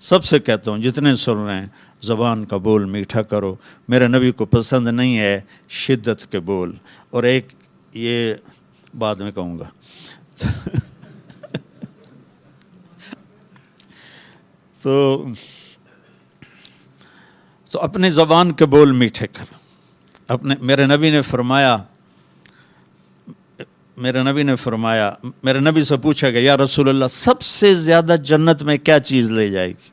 سب سے کہتا ہوں جتنے سن رہے ہیں، زبان کا بول میٹھا کرو، میرے نبی کو پسند نہیں ہے شدت کے بول۔ اور ایک یہ بعد میں کہوں گا تو اپنی زبان کے بول میٹھے کرو۔ میرے نبی نے فرمایا، میرے نبی سے پوچھا گیا یا رسول اللہ سب سے زیادہ جنت میں کیا چیز لے جائے گی؟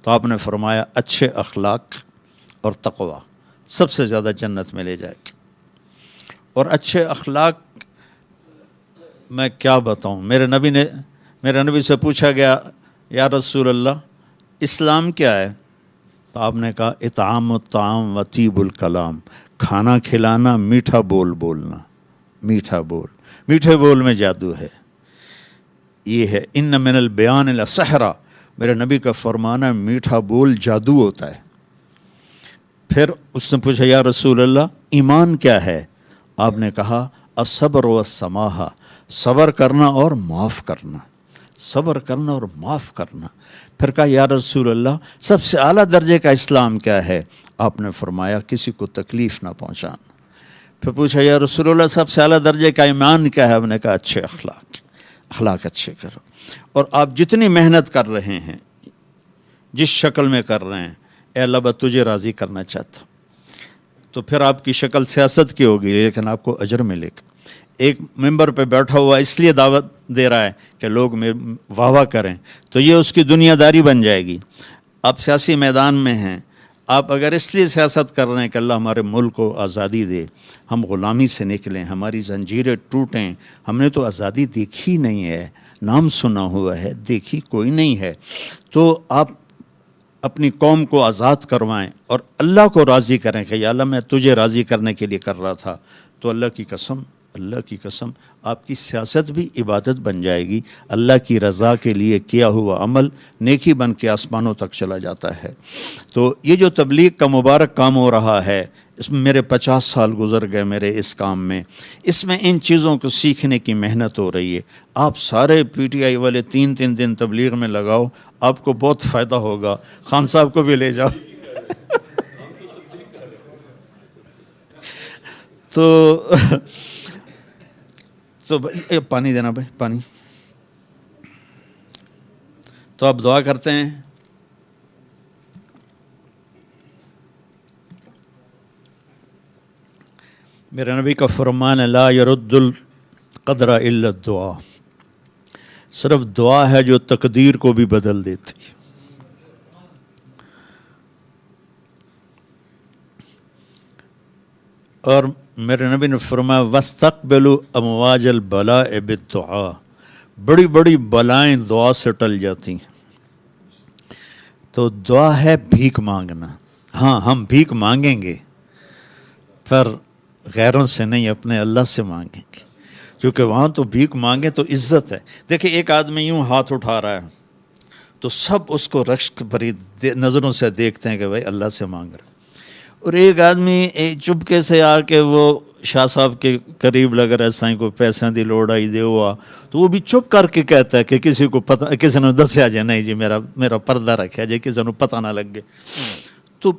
تو آپ نے فرمایا اچھے اخلاق اور تقوی سب سے زیادہ جنت میں لے جائے گی۔ اور اچھے اخلاق میں کیا بتاؤں، میرے نبی سے پوچھا گیا یا رسول اللہ اسلام کیا ہے؟ تو آپ نے کہا اطعام الطعام و طیب الکلام، کھانا کھلانا، میٹھا بول بولنا، میٹھا بول، میٹھے بول میں جادو ہے۔ یہ ہے ان من البیان لسحرا، میرے نبی کا فرمانا میٹھا بول جادو ہوتا ہے۔ پھر اس نے پوچھا یا رسول اللہ ایمان کیا ہے؟ آپ نے کہا الصبر والسماحہ، صبر کرنا اور معاف کرنا، صبر کرنا اور معاف کرنا۔ پھر کہا یا رسول اللہ سب سے اعلیٰ درجے کا اسلام کیا ہے؟ آپ نے فرمایا کسی کو تکلیف نہ پہنچانا۔ پھر پوچھا یا رسول اللہ سب سے اعلیٰ درجے کا ایمان کیا ہے؟ آپ نے کہا اچھے اخلاق اچھے کرو۔ اور آپ جتنی محنت کر رہے ہیں، جس شکل میں کر رہے ہیں، اے اللہ میں تجھے راضی کرنا چاہتا ہوں، تو پھر آپ کی شکل سیاست کی ہوگی لیکن آپ کو اجر ملے گا۔ ایک ممبر پہ بیٹھا ہوا اس لیے دعوت دے رہا ہے کہ لوگ واہ واہ کریں، تو یہ اس کی دنیا داری بن جائے گی۔ آپ سیاسی میدان میں ہیں، آپ اگر اس لیے سیاست کر رہے ہیں کہ اللہ ہمارے ملک کو آزادی دے، ہم غلامی سے نکلیں، ہماری زنجیریں ٹوٹیں، ہم نے تو آزادی دیکھی نہیں ہے، نام سنا ہوا ہے، دیکھی کوئی نہیں ہے، تو آپ اپنی قوم کو آزاد کروائیں اور اللہ کو راضی کریں کہ یا اللہ میں تجھے راضی کرنے کے لیے کر رہا تھا، تو اللہ کی قسم آپ کی سیاست بھی عبادت بن جائے گی۔ اللہ کی رضا کے لیے کیا ہوا عمل نیکی بن کے آسمانوں تک چلا جاتا ہے۔ تو یہ جو تبلیغ کا مبارک کام ہو رہا ہے، اس میں میرے 50 سال گزر گئے میرے اس کام میں، اس میں ان چیزوں کو سیکھنے کی محنت ہو رہی ہے۔ آپ سارے پی ٹی آئی والے 3 دن تبلیغ میں لگاؤ، آپ کو بہت فائدہ ہوگا۔ خان صاحب کو بھی لے جاؤ تو پانی دینا بھائی، پانی۔ تو آپ دعا کرتے ہیں۔ میرے نبی کا فرمان لا يرد القدر الا الدعاء، صرف دعا ہے جو تقدیر کو بھی بدل دیتی ہے۔ اور میرے نبی نے فرمایا وَاسْتَقْبِلُوا أَمْوَاجَ الْبَلَاءِ بِالدُّعَاء، بڑی بڑی بلائیں دعا سے ٹل جاتی ہیں۔ تو دعا ہے بھیک مانگنا۔ ہاں ہم بھیک مانگیں گے پر غیروں سے نہیں، اپنے اللہ سے مانگیں گے، کیونکہ وہاں تو بھیک مانگیں تو عزت ہے۔ دیکھیں ایک آدمی یوں ہاتھ اٹھا رہا ہے تو سب اس کو رشک بھری نظروں سے دیکھتے ہیں کہ بھائی اللہ سے مانگ رہا ہے، اور ایک آدمی چپکے سے آ کے وہ شاہ صاحب کے قریب لگ رہا ہے، سائیں کو پیسوں دی لوڑ آئی دے ہوا، تو وہ بھی چپ کر کے کہتا ہے کہ کسی کو پتہ، کسی نے دسیا جائے نہیں جی میرا پردہ رکھا جائے، کسی نے پتہ نہ لگ گے۔ تو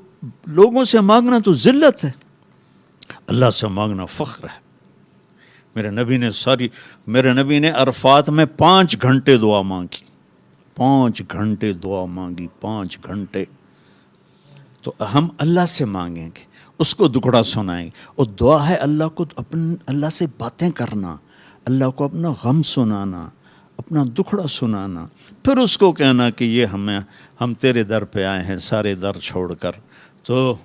لوگوں سے مانگنا تو ذلت ہے، اللہ سے مانگنا فخر ہے۔ میرے نبی نے عرفات میں 5 گھنٹے دعا مانگی، 5 گھنٹے دعا مانگی، 5 گھنٹے۔ تو ہم اللہ سے مانگیں گے، اس کو دکھڑا سنائیں گے، اور دعا ہے اللہ سے باتیں کرنا، اللہ کو اپنا غم سنانا، اپنا دکھڑا سنانا، پھر اس کو کہنا کہ یہ ہم تیرے در پہ آئے ہیں سارے در چھوڑ کر۔ تو